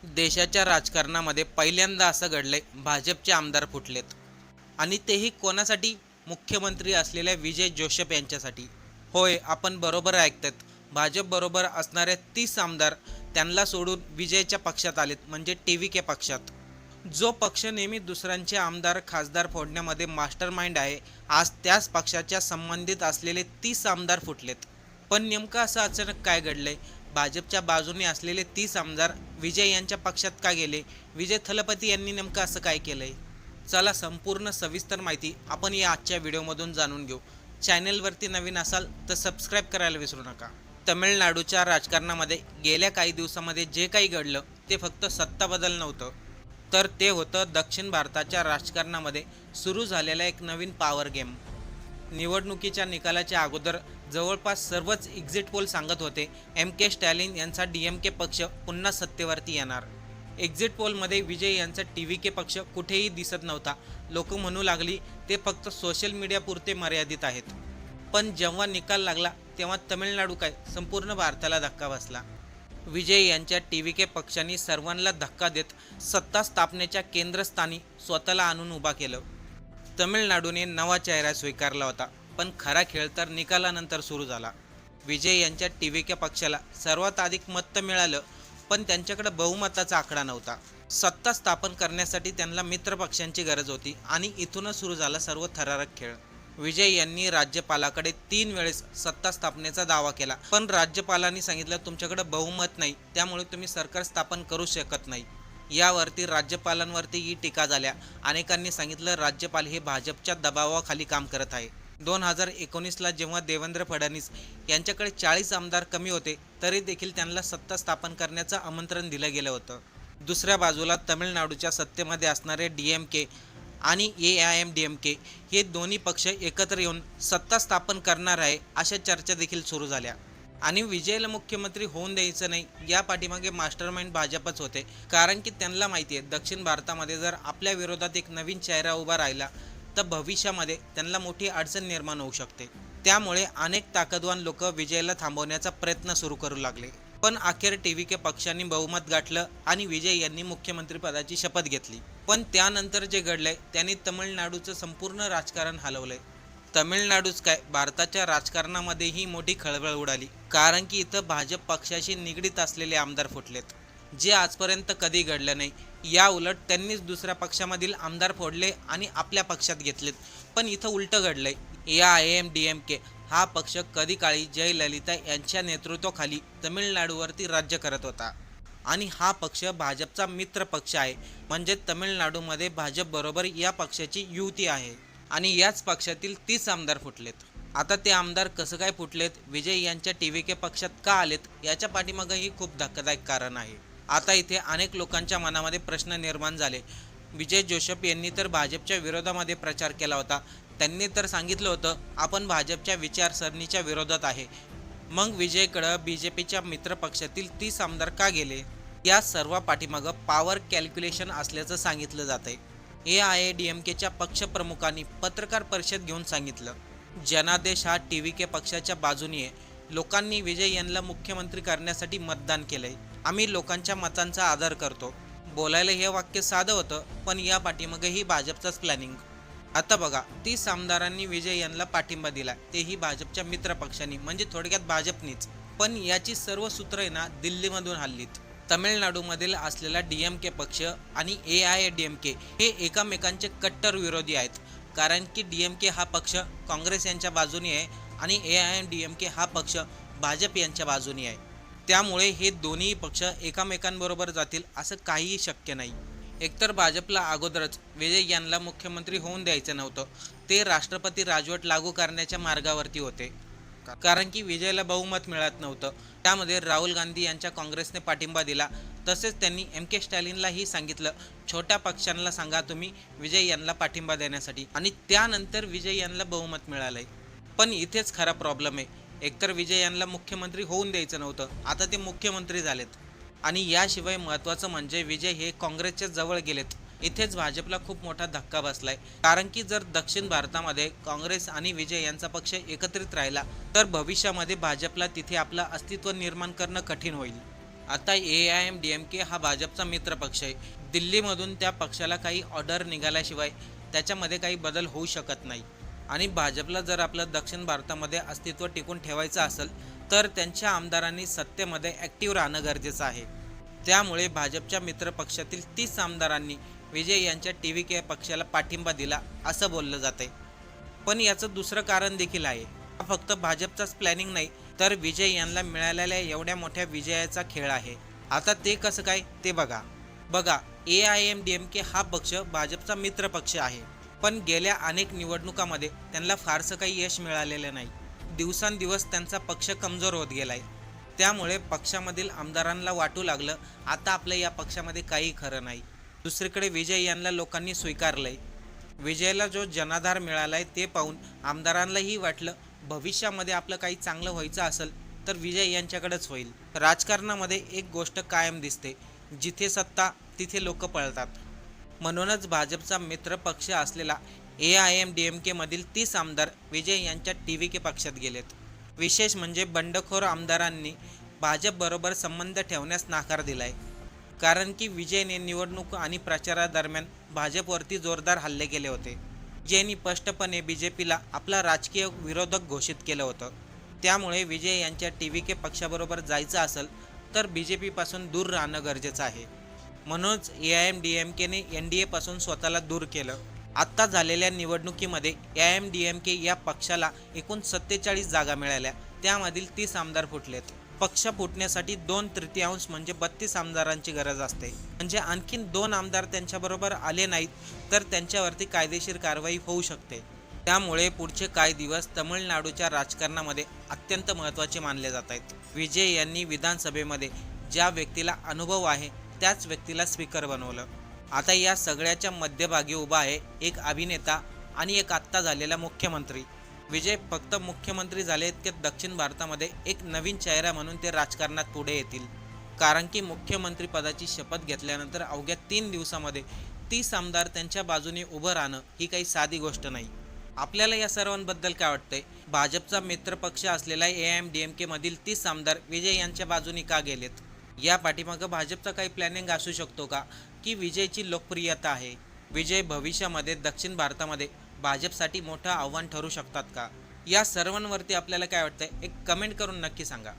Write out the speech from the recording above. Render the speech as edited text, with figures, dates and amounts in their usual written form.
देशाच्या राजकारणामध्ये पहिल्यांदा असं घडलंय, भाजपचे आमदार फुटलेत आणि तेही कोणासाठी? मुख्यमंत्री असलेल्या विजय जोशप यांच्यासाठी. होय, आपण बरोबर ऐकतात. भाजप बरोबर असणारे 30 आमदार त्यांना सोडून विजयच्या पक्षात आलेत, म्हणजे TVK पक्षात. जो पक्ष नेहमी दुसऱ्यांचे आमदार खासदार फोडण्यामध्ये मास्टर माइंड आहे, आज त्याच पक्षाच्या संबंधित असलेले 30 आमदार फुटलेत. पण नेमकं असं अचानक काय घडलंय? भाजपच्या बाजूने असलेले 30 आमदार विजय यांच्या पक्षात का गेले? विजय थलपती यांनी नेमकं असं काय केलंय? चला संपूर्ण सविस्तर माहिती आपण या आजच्या व्हिडिओमधून जाणून घेऊ. चॅनेलवरती नवीन असाल तर सबस्क्राईब करायला विसरू नका. तमिळनाडूच्या राजकारणामध्ये गेल्या काही दिवसामध्ये जे काही घडलं ते फक्त सत्ता बदल नव्हतं, तर ते होतं दक्षिण भारताच्या राजकारणामध्ये सुरू झालेला एक नवीन पॉवर गेम. निवडणुकीच्या निकालाच्या अगोदर जवळपास सर्वच एक्झिट पोल सांगत होते MK स्टॅलिन यांचा DMK पक्ष पुन्हा सत्तेवरती येणार. एक्झिट पोलमध्ये विजय यांचा TVK पक्ष कुठेही दिसत नव्हता. लोक म्हणू लागली ते फक्त सोशल मीडियापुरते मर्यादित आहेत. पण जेव्हा निकाल लागला तेव्हा तमिळनाडू काय, संपूर्ण भारताला धक्का बसला. विजय यांच्या TVK पक्षाने सर्वांना धक्का देत सत्ता स्थापनेच्या केंद्रस्थानी स्वतःला आणून उभा केलं. तमिळनाडूने नवा चेहरा स्वीकारला होता, पण खरा खेळ तर निकालानंतर सुरू झाला. विजय यांच्या TVK पक्षाला सर्वात अधिक मत मिळालं, पण त्यांच्याकडे बहुमताचा आकडा नव्हता. सत्ता स्थापन करण्यासाठी त्यांना मित्रपक्षांची गरज होती आणि इथूनच सुरू झाला सर्व थरारक खेळ. विजय यांनी राज्यपालाकडे 3 वेळेस सत्ता स्थापनेचा दावा केला, पण राज्यपालांनी सांगितलं तुमच्याकडे बहुमत नाही, त्यामुळे तुम्ही सरकार स्थापन करू शकत नाही. यावरती राज्यपालांवरतीही टीका झाल्या. अनेकांनी सांगितलं राज्यपाल हे भाजपच्या दबावाखाली काम करत आहे. 2019ला जेव्हा देवेंद्र फडणवीस यांच्याकडे 40 आमदार कमी होते, तरी देखील त्यांना सत्ता स्थापन करण्याचं आमंत्रण दिलं गेलं होतं. दुसऱ्या बाजूला तमिळनाडूच्या सत्तेमध्ये असणारे DMK आणि AIMDMK हे दोन्ही पक्ष एकत्र येऊन सत्ता स्थापन करणार आहे अशा चर्चा देखील सुरू झाल्या. आणि विजयला मुख्यमंत्री होऊन द्यायचं नाही, या पाठीमागे मास्टरमाइंड भाजपच होते. कारण की त्यांना माहिती आहे दक्षिण भारतामध्ये जर आपल्या विरोधात एक नवीन चेहरा उभा राहिला तर भविष्यामध्ये त्यांना मोठी अडचण निर्माण होऊ शकते. त्यामुळे अनेक ताकदवान लोक विजयला थांबवण्याचा प्रयत्न सुरू करू लागले. पण अखेर TVK पक्षांनी बहुमत गाठलं आणि विजय यांनी मुख्यमंत्रीपदाची शपथ घेतली. पण त्यानंतर जे घडलंय त्याने तमिळनाडूचं संपूर्ण राजकारण हलवलंय. तमिळनाडूच काय, भारताच्या राजकारणामध्येही मोठी खळबळ उडाली. कारण की इथं भाजप पक्षाशी निगडीत असलेले आमदार फुटलेत, जे आजपर्यंत कधी घडलं नाही. या उलट त्यांनीच दुसऱ्या पक्षामधील आमदार फोडले आणि आपल्या पक्षात घेतलेत. पण इथं उलटं घडलंय. AIMDMK हा पक्ष कधी काळी जयललिता यांच्या नेतृत्वाखाली तमिळनाडूवरती राज्य करत होता आणि हा पक्ष भाजपचा मित्र पक्ष आहे. म्हणजे तमिळनाडूमध्ये भाजप बरोबर या पक्षाची युती आहे आणि याच पक्षातील 30 आमदार फुटलेत. आता ते आमदार कसं काय फुटलेत, विजय यांच्या TVK पक्षात का आलेत, याच्या पाठीमागंही खूप धक्कादायक कारण आहे. आता इथे अनेक लोकांच्या मनामध्ये प्रश्न निर्माण झाले. विजय जोशप यांनी तर भाजपच्या विरोधामध्ये प्रचार केला होता. त्यांनी तर सांगितलं होतं आपण भाजपच्या विचारसरणीच्या विरोधात आहे. मग विजयकडं BJPच्या मित्रपक्षातील 30 आमदार का गेले? या सर्व पाठीमागं पॉवर कॅल्क्युलेशन असल्याचं सांगितलं जात आहे. AIADMKच्या पक्षप्रमुखांनी पत्रकार परिषद घेऊन सांगितलं जनादेश हा TVK पक्षाच्या बाजूने आहे. लोकांनी विजय यांना मुख्यमंत्री करण्यासाठी मतदान केलंय. आम्ही लोकांच्या मतांचा आदर करतो. बोलायला हे वाक्य साधं होतं, पण या पाठीमागेही भाजपचाच प्लॅनिंग. आता बघा, 30 आमदारांनी विजय यांना पाठिंबा दिला, तेही भाजपच्या मित्रपक्षांनी, म्हणजे थोडक्यात भाजपनीच. पण याची सर्व सूत्र आहे ना दिल्लीमधून हल्लीत. तमिळनाडूमधील असलेला DMK पक्ष आणि AIADMK हे एकमेकांचे कट्टर विरोधी आहेत. कारण की DMK हा पक्ष काँग्रेस यांच्या बाजूने आहे आणि AIMDMK हा पक्ष भाजप यांच्या बाजूने आहे. त्यामुळे हे दोन्ही पक्ष एकमेकांबरोबर जातील असं काहीही शक्य नाही. एकतर भाजपला अगोदरच विजय यांना मुख्यमंत्री होऊन द्यायचं नव्हतं, ते राष्ट्रपती राजवट लागू करण्याच्या मार्गावरती होते. कारण की विजयला बहुमत मिळत नव्हतं. त्यामध्ये राहुल गांधी यांच्या काँग्रेसने पाठिंबा दिला. तसेच त्यांनी MK स्टॅलिनलाही सांगितलं छोट्या पक्षांना सांगा तुम्ही विजय यांना पाठिंबा देण्यासाठी, आणि त्यानंतर विजय यांना बहुमत मिळालंय. पण इथेच खरा प्रॉब्लेम आहे. एकतर विजय यांना मुख्यमंत्री होऊन द्यायचं नव्हतं, आता ते मुख्यमंत्री झालेत. आणि याशिवाय महत्त्वाचं म्हणजे विजय हे काँग्रेसच्या जवळ गेलेत. इथेच भाजपला खूप मोठा धक्का बसलाय. कारण की जर दक्षिण भारतामध्ये काँग्रेस आणि विजय यांचा पक्ष एकत्रित राहिला तर भविष्यामध्ये भाजपला तिथे आपलं अस्तित्व निर्माण करणं कठीण होईल. आता AIMDMK हा भाजपचा मित्र पक्ष आहे. दिल्लीमधून त्या पक्षाला काही ऑर्डर निघाल्याशिवाय त्याच्यामध्ये काही बदल होऊ शकत नाही. आणि भाजपला जर आपलं दक्षिण भारतामध्ये अस्तित्व टिकून ठेवायचं असेल तर त्यांच्या आमदारांनी सत्तेमध्ये ॲक्टिव्ह राहणं गरजेचं आहे. त्यामुळे भाजपच्या मित्रपक्षातील 30 आमदारांनी विजय यांच्या TVK पक्षाला पाठिंबा दिला असं बोललं जाते. पण याचं दुसरं कारण देखील आहे. हा फक्त भाजपचाच प्लॅनिंग नाही, तर विजय यांना मिळालेल्या एवढ्या मोठ्या विजयाचा खेळ आहे. आता ते कसं काय ते बघा AIMDMK हा पक्ष भाजपचा मित्र पक्ष आहे, पण गेल्या अनेक निवडणुकांमध्ये त्यांना फारसं काही यश मिळालेलं नाही. दिवसांदिवस त्यांचा पक्ष कमजोर होत गेलाय. त्यामुळे पक्षामधील आमदारांना वाटू लागलं आता आपल्या या पक्षामध्ये काही खरं नाही. दुसरीकडे विजय यांना लोकांनी स्वीकारलंय. विजयला जो जनाधार मिळालाय ते पाहून आमदारांनाही वाटलं भविष्यामध्ये आपलं काही चांगलं व्हायचं असेल तर विजय यांच्याकडेच होईल. राजकारणामध्ये एक गोष्ट कायम दिसते, जिथे सत्ता तिथे लोक पळतात. म्हणूनच भाजपचा मित्र पक्ष असलेला AIMDMK मधील 30 आमदार विजय यांच्या TVK पक्षात गेलेत. विशेष म्हणजे बंडखोर आमदारांनी भाजपबरोबर संबंध ठेवण्यास नकार दिलाय. कारण की विजयने निवडणूक आणि प्रचारादरम्यान भाजपवरती जोरदार हल्ले केले होते. विजयने स्पष्टपणे BJPला आपला राजकीय विरोधक घोषित केलं होतं. त्यामुळे विजय यांच्या TVK पक्षाबरोबर जायचं असेल तर BJP पासून दूर राहणं गरजेचं आहे. म्हणूनच AIMDMKने NDA पासून स्वतःला दूर केलं. आत्ता झालेल्या निवडणुकीमध्ये AIMDMK या पक्षाला एकूण 47 जागा मिळाल्या. त्यामधील 30 आमदार फुटलेत. पक्ष फुटण्यासाठी 2/3 म्हणजे 32 आमदारांची गरज असते. म्हणजे आणखीन 2 आमदार त्यांच्याबरोबर आले नाहीत तर त्यांच्यावरती कायदेशीर कारवाई होऊ शकते. त्यामुळे पुढचे काही दिवस तमिळनाडूच्या राजकारणामध्ये अत्यंत महत्त्वाचे मानले जात आहेत. विजय यांनी विधानसभेमध्ये ज्या व्यक्तीला अनुभव आहे त्याच व्यक्तीला स्पीकर बनवलं. आता या सगळ्याच्या मध्यभागी उभा आहे एक अभिनेता आणि एक आत्ता झालेला मुख्यमंत्री. विजय फक्त मुख्यमंत्री झाले की दक्षिण भारतामध्ये एक नवीन चेहरा म्हणून ते राजकारणात पुढे येतील. कारण की मुख्यमंत्री पदाची शपथ घेतल्यानंतर अवघ्या 3 दिवसामध्ये 30 आमदार त्यांच्या बाजूने उभं राहणं ही काही साधी गोष्ट नाही. आपल्याला या सर्वांबद्दल काय वाटतंय? भाजपचा मित्रपक्ष असलेला AIMDMK मधील 30 आमदार विजय यांच्या बाजूने का गेलेत? या पाठीमागं भाजपचा काही प्लॅनिंग असू शकतो का, की विजयची लोकप्रियता आहे? विजय भविष्यामध्ये दक्षिण भारतामध्ये भाजपसाठी मोठं आव्हान ठरू शकतात का? या सर्वांवरती आपल्याला काय वाटतंय एक कमेंट करून नक्की सांगा.